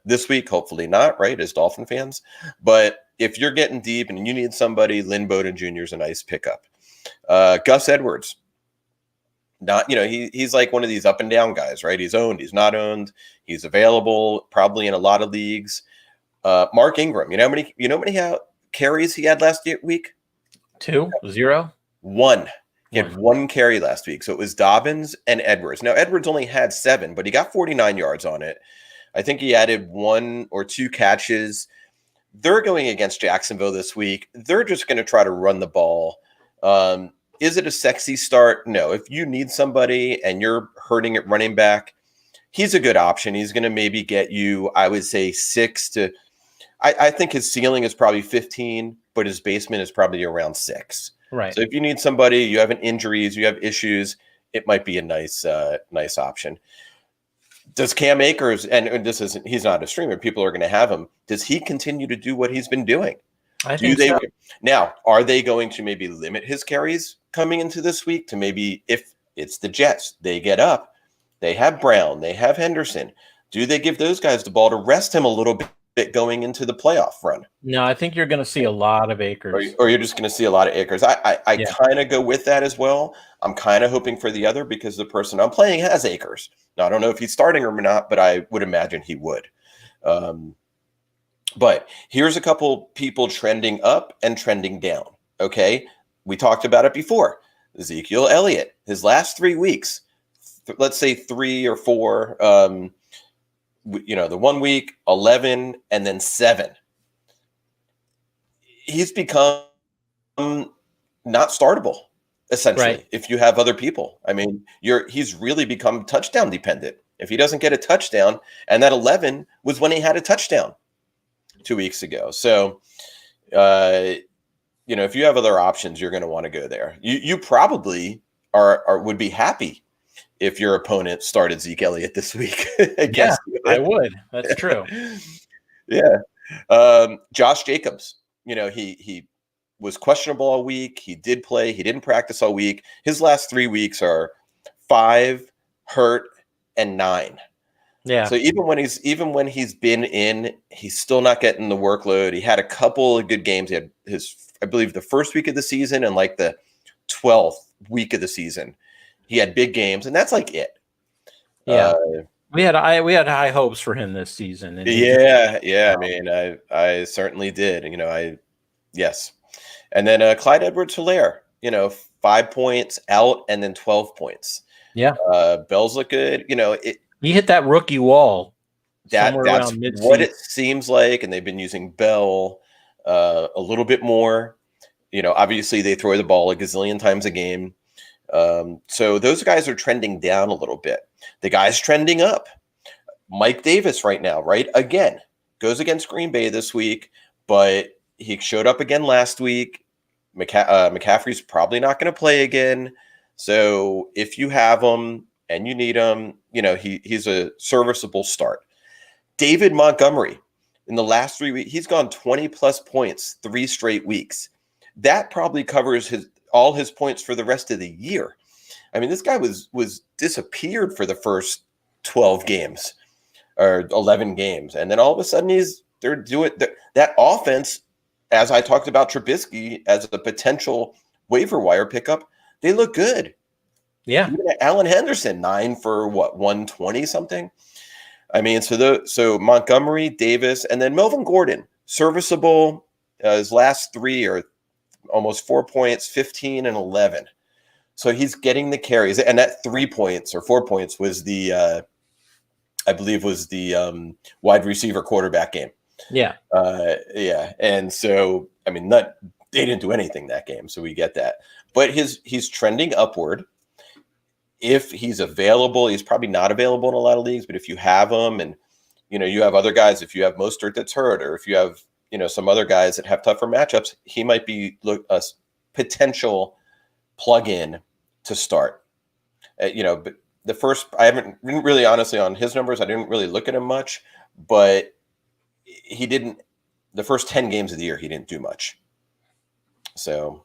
this week. Hopefully not, right, as Dolphin fans. But if you're getting deep and you need somebody, Lynn Bowden Jr. is a nice pickup. Gus Edwards. He's like one of these up and down guys, right? He's owned, he's not owned, he's available, probably in a lot of leagues. Mark Ingram, you know how many carries he had last week?
2, 0,
1. He had 1 carry last week. So it was Dobbins and Edwards. Now Edwards only had 7, but he got 49 yards on it. I think he added 1 or 2 catches. They're going against Jacksonville this week. They're just going to try to run the ball. Is it a sexy start? No. If you need somebody and you're hurting at running back, he's a good option. He's going to maybe get you, I would say, 6 to I think his ceiling is probably 15, but his basement is probably around 6.
Right.
So if you need somebody, you have injuries, you have issues, it might be a nice option. Does Cam Akers, and he's not a streamer, people are going to have him. Does he continue to do what he's been doing?
I think so.
Now, are they going to maybe limit his carries coming into this week to maybe, if it's the Jets, they get up, they have Brown, they have Henderson. Do they give those guys the ball to rest him a little bit going into the playoff run?
No, I think you're going to see a lot of Akers.
Or you're just going to see a lot of Akers. I kind of go with that as well. I'm kind of hoping for the other because the person I'm playing has Akers. Now, I don't know if he's starting or not, but I would imagine he would. But here's a couple people trending up and trending down. Okay. We talked about it before. Ezekiel Elliott, his last 3 weeks, let's say 3 or 4, the 1 week, 11, and then 7. He's become not startable, essentially,
right,
if you have other people. I mean, he's really become touchdown dependent. If he doesn't get a touchdown, and that 11 was when he had a touchdown 2 weeks ago. So, if you have other options, you're going to want to go there. You probably would be happy if your opponent started Zeke Elliott this week against you.
I would. That's true.
Yeah. Josh Jacobs, he was questionable all week. He did play. He didn't practice all week. His last 3 weeks are 5, hurt, and 9.
Yeah.
So even when he's been in, he's still not getting the workload. He had a couple of good games. He had I believe, the first week of the season and like the 12th week of the season. He had big games, and that's like it.
Yeah. We had high hopes for him this season. And
yeah. I mean, I certainly did. Yes. And then Clyde Edwards-Helaire, 5 points out and then 12 points.
Yeah.
Bell's look good.
He hit that rookie wall.
That's what it seems like. And they've been using Bell a little bit more. Obviously they throw the ball a gazillion times a game. So those guys are trending down a little bit. The guy's trending up. Mike Davis right now, right? Again, goes against Green Bay this week, but he showed up again last week. McCaffrey's probably not going to play again. So if you have him and you need him, he's a serviceable start. David Montgomery, in the last 3 weeks, he's gone 20-plus points 3 straight weeks. That probably covers all his points for the rest of the year. I mean, this guy was disappeared for the first 12 games or 11 games. And then all of a sudden they're doing that offense, as I talked about Trubisky as a potential waiver wire pickup, they look good.
Yeah.
Even Allen Henderson, 9 for 120 something. I mean, so Montgomery, Davis, and then Melvin Gordon, serviceable. His last 3 are almost 4 points, 15 and 11. So he's getting the carries, and that 3 points or 4 points was the, I believe, was the wide receiver quarterback game.
Yeah.
Yeah. And so, I mean, they didn't do anything that game, so we get that. But he's trending upward. If he's available, he's probably not available in a lot of leagues, but if you have him and, you have other guys, if you have Mostert that's hurt, or if you have, some other guys that have tougher matchups, he might be a potential plug-in to start. But I haven't really, honestly, on his numbers, I didn't really look at him much, but the first 10 games of the year, he didn't do much. So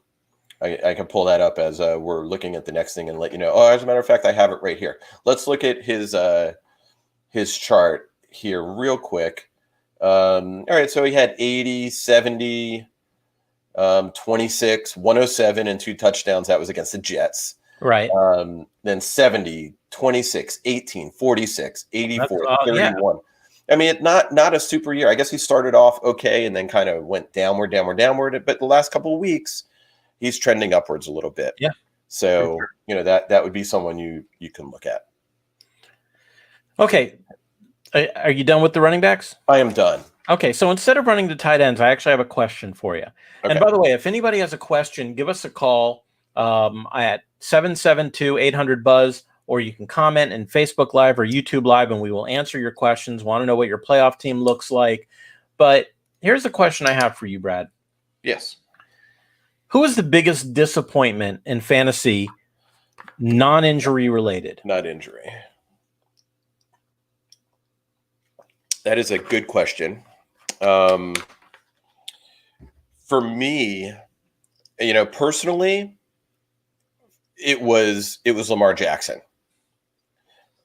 I can pull that up as we're looking at the next thing and let you know. Oh, as a matter of fact, I have it right here. Let's look at his chart here real quick. All right, so he had 80, 70, 26, 107, and 2 touchdowns. That was against the Jets.
Right.
Then 70, 26, 18, 46, 84, 31. Yeah. I mean, not a super year. I guess he started off okay and then kind of went downward. But the last couple of weeks, he's trending upwards a little bit.
Yeah.
So, sure. That would be someone you can look at.
Okay. Are you done with the running backs?
I am done.
Okay, so instead of running the tight ends, I actually have a question for you. Okay. And by the way, if anybody has a question, give us a call at 772-800-BUZZ, or you can comment in Facebook Live or YouTube Live, and we will answer your questions. Want to know what your playoff team looks like. But here's the question I have for you, Brad.
Yes.
Who is the biggest disappointment in fantasy, non-injury related?
Not injury. That is a good question. For me, personally, it was Lamar Jackson.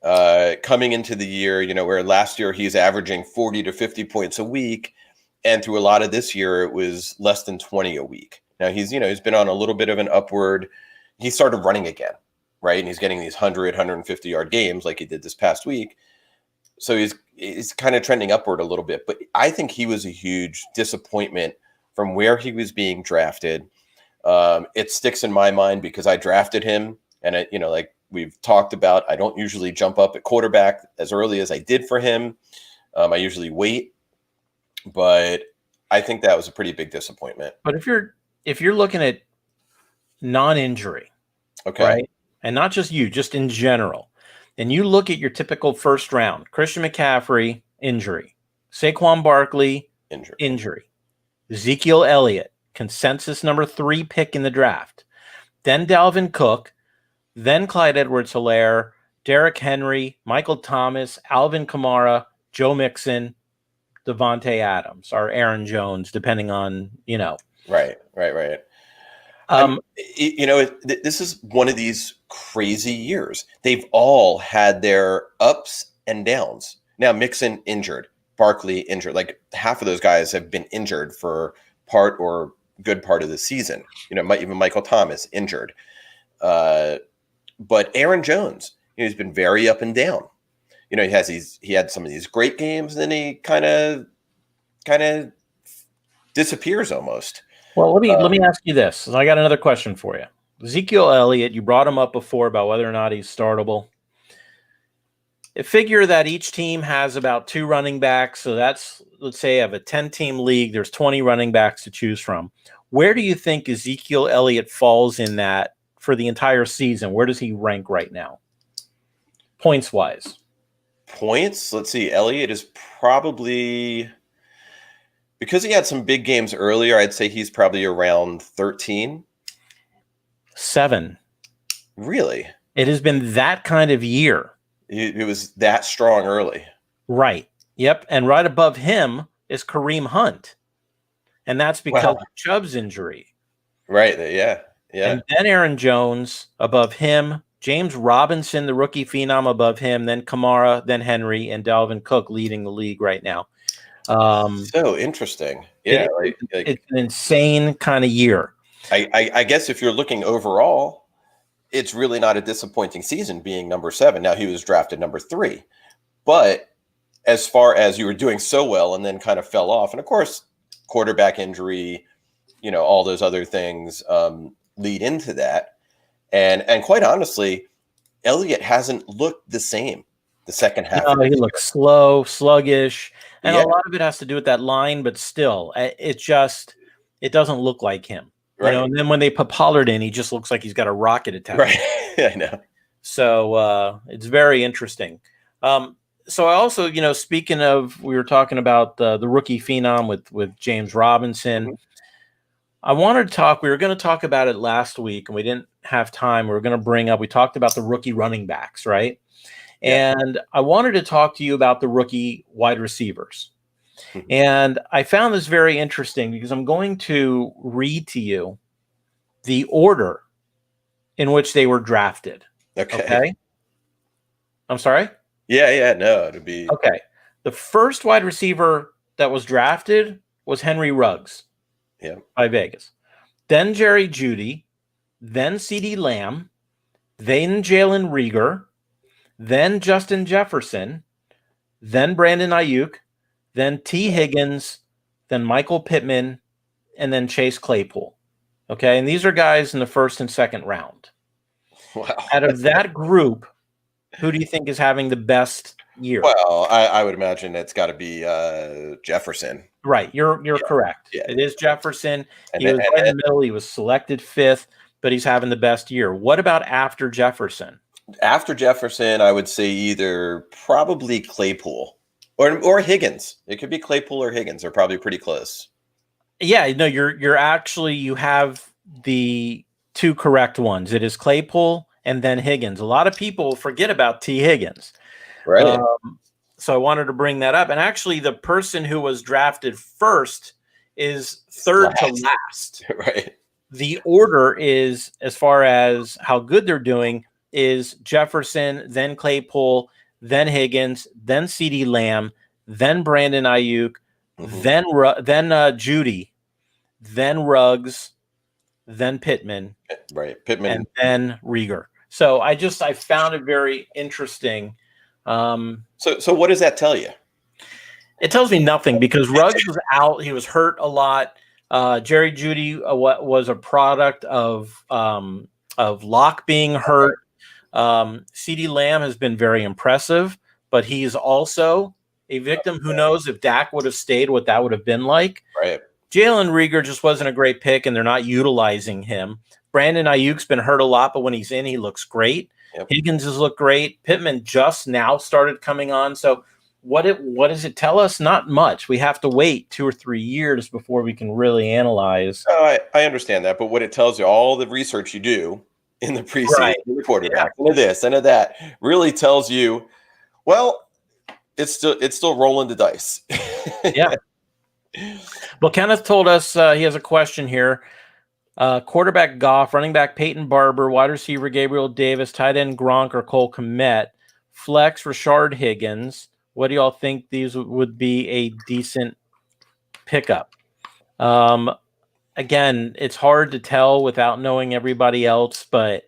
Coming into the year, where last year he's averaging 40 to 50 points a week, and through a lot of this year it was less than 20 a week. Now he's been on a little bit of an upward. He started running again, right? And he's getting these 100, 150 yard games like he did this past week. So he's kind of trending upward a little bit, but I think he was a huge disappointment from where he was being drafted. It sticks in my mind because I drafted him, and like we've talked about, I don't usually jump up at quarterback as early as I did for him. I usually wait, but I think that was a pretty big disappointment.
But if you're looking at non-injury,
okay,
right, and not just you, just in general. And you look at your typical first round: Christian McCaffrey, injury; Saquon Barkley, injury; Ezekiel Elliott, consensus number 3 pick in the draft; then Dalvin Cook; then Clyde Edwards-Helaire, Derrick Henry, Michael Thomas, Alvin Kamara, Joe Mixon, Devontae Adams or Aaron Jones, depending on,
Right. This is one of these crazy years. They've all had their ups and downs. Now Mixon injured, Barkley injured. Like half of those guys have been injured for part or good part of the season. Even Michael Thomas injured. But Aaron Jones, he's been very up and down. He had some of these great games, and then he kind of disappears almost.
Well, let me ask you this. I got another question for you. Ezekiel Elliott, you brought him up before about whether or not he's startable. Figure that each team has about 2 running backs. So that's, let's say, of a 10-team league, there's 20 running backs to choose from. Where do you think Ezekiel Elliott falls in that for the entire season? Where does he rank right now, points-wise?
Points? Let's see. Elliott is probably, because he had some big games earlier, I'd say he's probably around 13.
7.
Really?
It has been that kind of year.
It was that strong early.
Right. Yep. And right above him is Kareem Hunt. And that's because of Chubb's injury.
Right. Yeah.
And then Aaron Jones above him, James Robinson, the rookie phenom, above him, then Kamara, then Henry, and Dalvin Cook leading the league right now.
So interesting. Yeah.
It's an insane kind of year.
I guess if you're looking overall, it's really not a disappointing season being number 7. Now, he was drafted number 3. But as far as you were doing so well and then kind of fell off, and of course, quarterback injury, all those other things lead into that. And quite honestly, Elliott hasn't looked the same the second half.
No, he looks slow, sluggish. And a lot of it has to do with that line, but still, it doesn't look like him.
Right.
And then when they put Pollard in, he just looks like he's got a rocket attached.
Right. I know.
So it's very interesting. So I also, speaking of, we were talking about the rookie phenom with James Robinson. Mm-hmm. I wanted to talk, we were going to talk about it last week and we didn't have time. We were going to we talked about the rookie running backs, right? Yeah. And I wanted to talk to you about the rookie wide receivers. Mm-hmm. And I found this very interesting because I'm going to read to you the order in which they were drafted. Okay? I'm sorry?
Yeah, no, it'd be
okay. The first wide receiver that was drafted was Henry Ruggs, by Vegas. Then Jerry Jeudy, then CeeDee Lamb, then Jalen Reagor, then Justin Jefferson, then Brandon Ayuk, then T. Higgins, then Michael Pittman, and then Chase Claypool. Okay, and these are guys in the first and second round.
Wow.
Out of that group, who do you think is having the best year?
Well, I would imagine it's got to be Jefferson.
Right, you're correct. Yeah. It is Jefferson. He was right in the middle. He was selected 5th, but he's having the best year. What about after Jefferson?
After Jefferson, I would say either probably Claypool or Higgins. It could be Claypool or Higgins. They're probably pretty close.
Yeah, no, you're actually, you have the 2 correct ones. It is Claypool and then Higgins. A lot of people forget about T. Higgins.
Right.
So I wanted to bring that up. And actually, the person who was drafted first is third to last.
Right.
The order is, as far as how good they're doing, is Jefferson, then Claypool, then Higgins, then CeeDee Lamb, then Brandon Ayuk, then Jeudy, then Ruggs, then Pittman.
Right. Pittman.
And then Reagor. So I found it very interesting.
So what does that tell you?
It tells me nothing because Ruggs was out. He was hurt a lot. Jerry Jeudy was a product of Locke being hurt. CeeDee Lamb has been very impressive, but he's also a victim. Who knows if Dak would have stayed, what that would have been like.
Right.
Jalen Reagor just wasn't a great pick, and they're not utilizing him. Brandon Ayuk's been hurt a lot, but when he's in, he looks great. Yep. Higgins has looked great. Pittman just now started coming on. So what does it tell us? Not much. We have to wait 2 or 3 years before we can really analyze.
Oh, I understand that, but what it tells you, all the research you do in the preseason, in the quarterback, into this, into that, really tells you, well, it's still rolling the dice.
Yeah. Well, Kenneth told us he has a question here. Quarterback Goff, running back Peyton Barber, wide receiver Gabriel Davis, tight end Gronk or Cole Kmet, flex Rashard Higgins. What do y'all think these would be a decent pickup? Again, it's hard to tell without knowing everybody else, but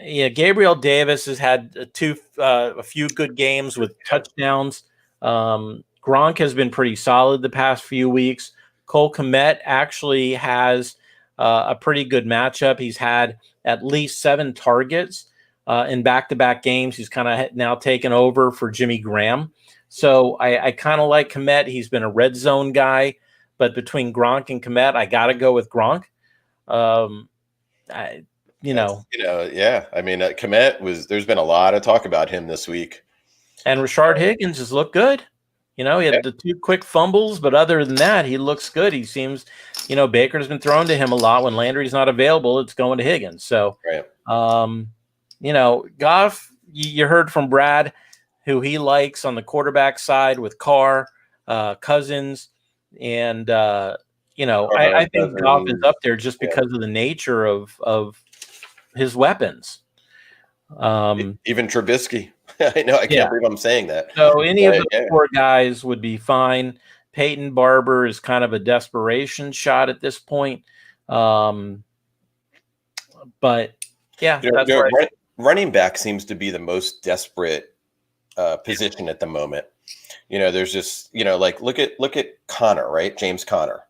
yeah, Gabriel Davis has had a few good games with touchdowns. Gronk has been pretty solid the past few weeks. Cole Kmet actually has a pretty good matchup. He's had at least 7 targets in back-to-back games. He's kind of now taken over for Jimmy Graham. So I kind of like Kmet. He's been a red zone guy, but between Gronk and Kmet, I got to go with Gronk.
Yeah. I mean, Komet there's been a lot of talk about him this week.
And Rashard Higgins has looked good. He had the 2 quick fumbles, but other than that, he looks good. He seems, Baker's been thrown to him a lot. When Landry's not available, it's going to Higgins. So, Goff, you heard from Brad, who he likes on the quarterback side with Carr, Cousins, and, I think Goff is up there just because of the nature of his weapons.
Even Trubisky. I know. I can't believe I'm saying that.
So any of the 4 guys would be fine. Peyton Barber is kind of a desperation shot at this point. But yeah, that's right.
Running back seems to be the most desperate position at the moment. There's just, like look at Connor, right? James Conner,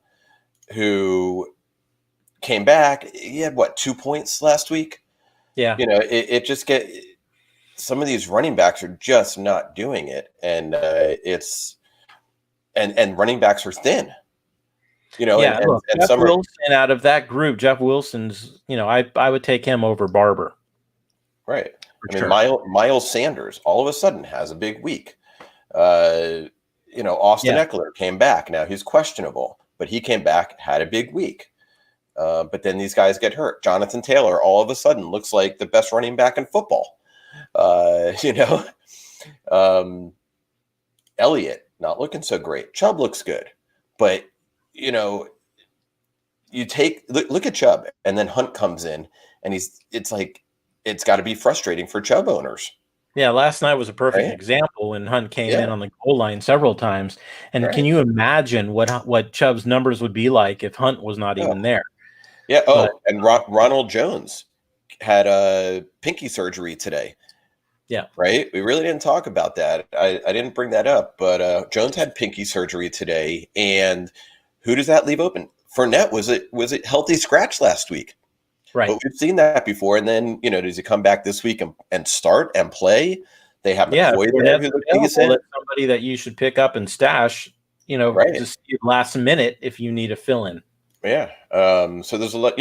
who came back. He had 2 points last week.
Yeah.
It just some of these running backs are just not doing it. And and running backs are thin, and
Jeff Wilson out of that group, Jeff Wilson's, I would take him over Barber.
Right. Miles Sanders all of a sudden has a big week. Austin Eckler came back. Now he's questionable, but he came back, had a big week. But then these guys get hurt. Jonathan Taylor all of a sudden looks like the best running back in football. Elliott not looking so great. Chubb looks good, but you look at Chubb, and then Hunt comes in, and it's got to be frustrating for Chubb owners.
Yeah, last night was a perfect example when Hunt came in on the goal line several times. And can you imagine what Chubb's numbers would be like if Hunt was not even there?
Yeah. And Ronald Jones had a pinky surgery today.
Yeah.
Right. We really didn't talk about that. I didn't bring that up, but Jones had pinky surgery today. And who does that leave open? Fournette was it healthy scratch last week?
Right.
But we've seen that before. And then, does he come back this week and start and play? They have McCoy there who looked decent.
That's somebody that you should pick up and stash, just last minute if you need a fill-in.
Yeah. So there's a lot,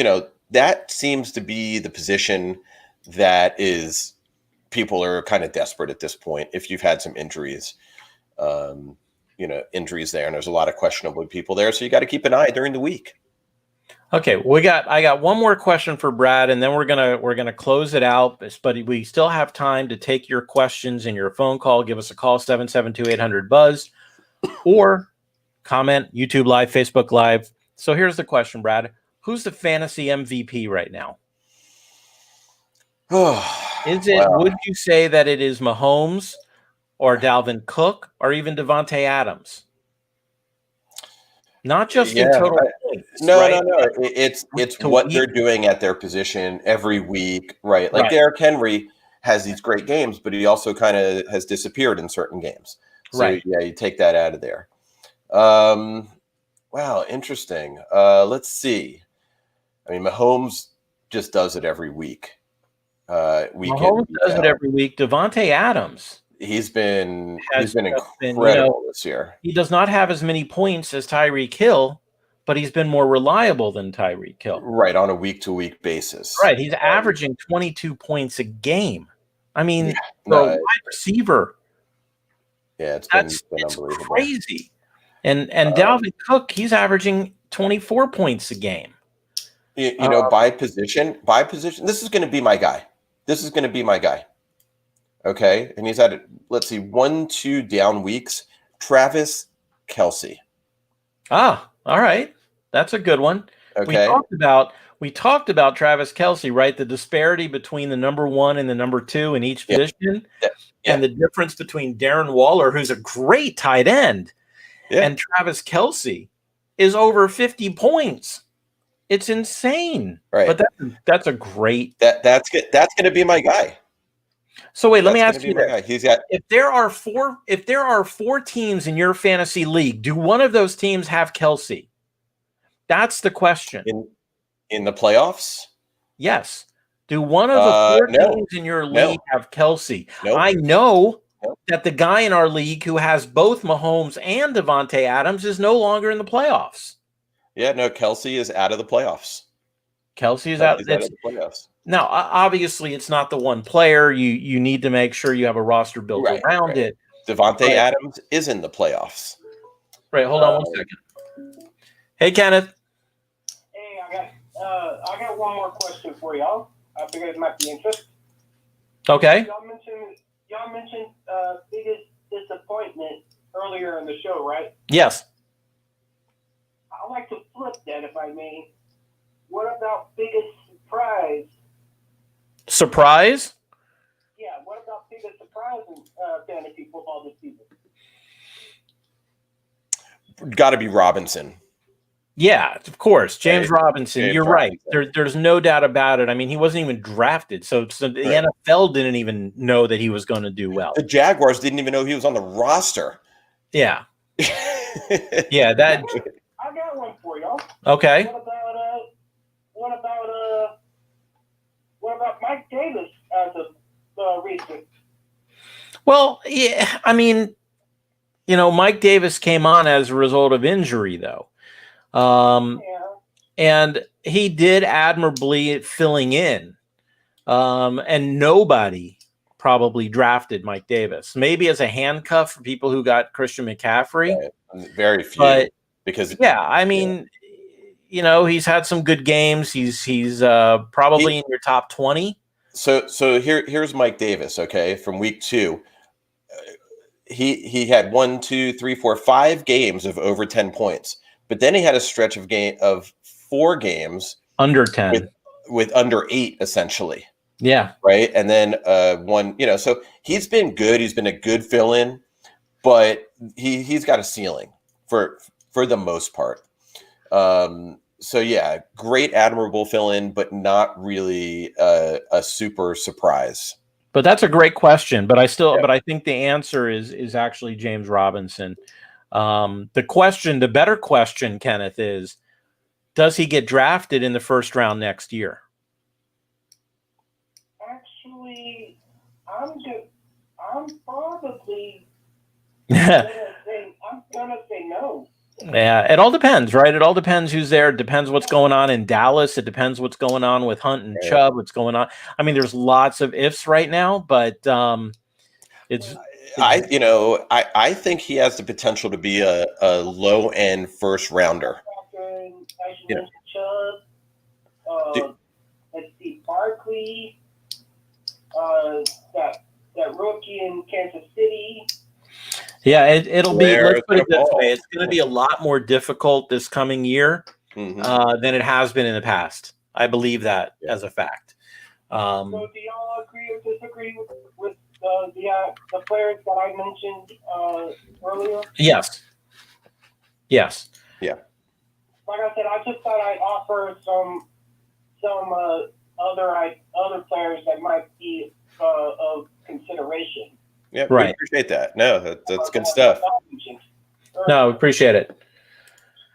that seems to be the position that is people are kind of desperate at this point. If you've had some injuries, injuries there, and there's a lot of questionable people there. So you got to keep an eye during the week.
Okay, I got one more question for Brad, and then we're gonna close it out. But we still have time to take your questions and your phone call. Give us a call 772-800-BUZZ, or comment YouTube Live, Facebook Live. So here's the question, Brad: who's the fantasy MVP right now? Would you say that it is Mahomes, or Dalvin Cook, or even Devontae Adams? Not just in total points.
No. It's what they're doing at their position every week, right? Like Derrick Henry has these great games, but he also kind of has disappeared in certain games. So you take that out of there. Wow, interesting. Let's see. I mean, Mahomes just does it every week.
Mahomes does it every week. Devontae Adams.
He's been incredible this year.
He does not have as many points as Tyreek Hill, but he's been more reliable than Tyreek Hill.
Right, on a week-to-week basis.
Right, he's averaging 22 points a game. I mean, for a wide receiver,
it's been unbelievable.
Crazy. And Dalvin Cook, he's averaging 24 points a game.
By position, this is going to be my guy. Okay, and he's had, let's see, 1-2 down weeks. Travis Kelce.
Ah, all right. That's a good one.
Okay.
We talked about Travis Kelce, right? The disparity between the number 1 and the number 2 in each position,
Yeah.
and the difference between Darren Waller, who's a great tight end, and Travis Kelce is over 50 points. It's insane.
Right.
But that's a great
That's good. That's going to be my guy.
So wait, let me ask you this.
He's got
if there are four teams in your fantasy league, do one of those teams have Kelce? That's the question.
In the playoffs?
Yes. Do one of the four
no.
teams in your league have Kelce?
Nope.
I know that the guy in our league who has both Mahomes and Devontae Adams is no longer in the playoffs.
Yeah, no, Kelce is out of the playoffs.
Kelce is out of the playoffs. Now, obviously, it's not the one player. You need to make sure you have a roster built around it.
Devontae Adams is in the playoffs.
Right. Hold on 1 second. Hey, Kenneth.
Hey, I got one more question for y'all. I figured it might be interesting.
Okay.
Y'all mentioned biggest disappointment earlier in the show, right?
Yes.
I'd like to flip that, if I may. What about biggest surprise?
Surprise?
Yeah, what about biggest surprise in fantasy football this season?
Got to be Robinson.
Yeah, of course. James Robinson. You're right. There's no doubt about it. I mean, he wasn't even drafted. So the NFL didn't even know that he was going to do well.
The Jaguars didn't even know he was on the roster.
Yeah. Yeah, that.
I got one for y'all.
Okay.
What about Mike Davis as of recent?
Well, yeah, I mean, Mike Davis came on as a result of injury, though. And he did admirably at filling in. And nobody probably drafted Mike Davis. Maybe as a handcuff for people who got Christian McCaffrey.
Right. Very few.
But,
because
I mean, he's had some good games. He's probably in your top 20.
So here's Mike Davis, okay, from week 2. He had 1, 2, 3, 4, 5 games of over 10 points. But then he had a stretch of 4 games
under 10
with under 8 essentially.
Yeah.
Right. And then one, so he's been good. He's been a good fill-in, but he's got a ceiling for the most part. So yeah, great, admirable fill-in, but not really a super surprise.
But that's a great question. But I think the answer is actually James Robinson. The better question, Kenneth, is does he get drafted in the first round next year?
Actually, I'm probably I'm gonna say no.
Yeah, it all depends, right? It all depends who's there. It depends what's going on in Dallas. It depends what's going on with Hunt and Chubb. What's going on? I mean, there's lots of ifs right now, but
I think he has the potential to be a low end first rounder.
Let's see, Barkley, that rookie in Kansas City.
Yeah, it'll be. Let's put it this way: it's going to be a lot more difficult this coming year than it has been in the past. I believe that as a fact.
So, do y'all agree or disagree with the players that I mentioned earlier?
Yes.
Yeah.
Like I said, I just thought I'd offer some other players that might be of consideration.
Yeah, we appreciate that. No, that's good stuff.
No, appreciate it.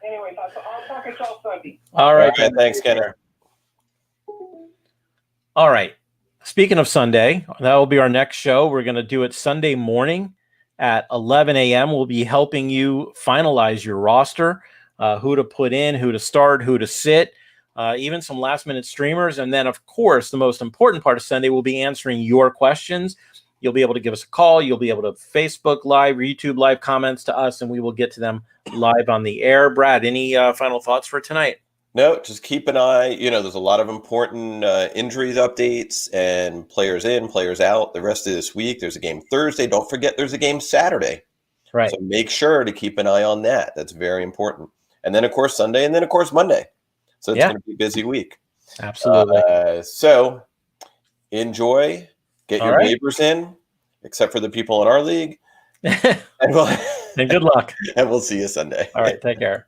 Anyways, I'll talk at y'all Sunday.
All right.
Thanks, Kenner.
All right. Speaking of Sunday, that will be our next show. We're going to do it Sunday morning at 11 a.m. We'll be helping you finalize your roster, who to put in, who to start, who to sit, even some last-minute streamers. And then, of course, the most important part of Sunday, we'll be answering your questions. You'll be able to give us a call. You'll be able to Facebook Live, YouTube Live comments to us, and we will get to them live on the air. Brad, any final thoughts for tonight?
No, just keep an eye. There's a lot of important injuries updates and players in, players out the rest of this week. There's a game Thursday. Don't forget there's a game Saturday.
Right.
So make sure to keep an eye on that. That's very important. And then, of course, Sunday, and then, of course, Monday. So it's going to be a busy week.
Absolutely.
So enjoy. Get
All
your
right.
waivers in, except for the people in our league.
And good luck.
And we'll see you Sunday.
All right. Take care.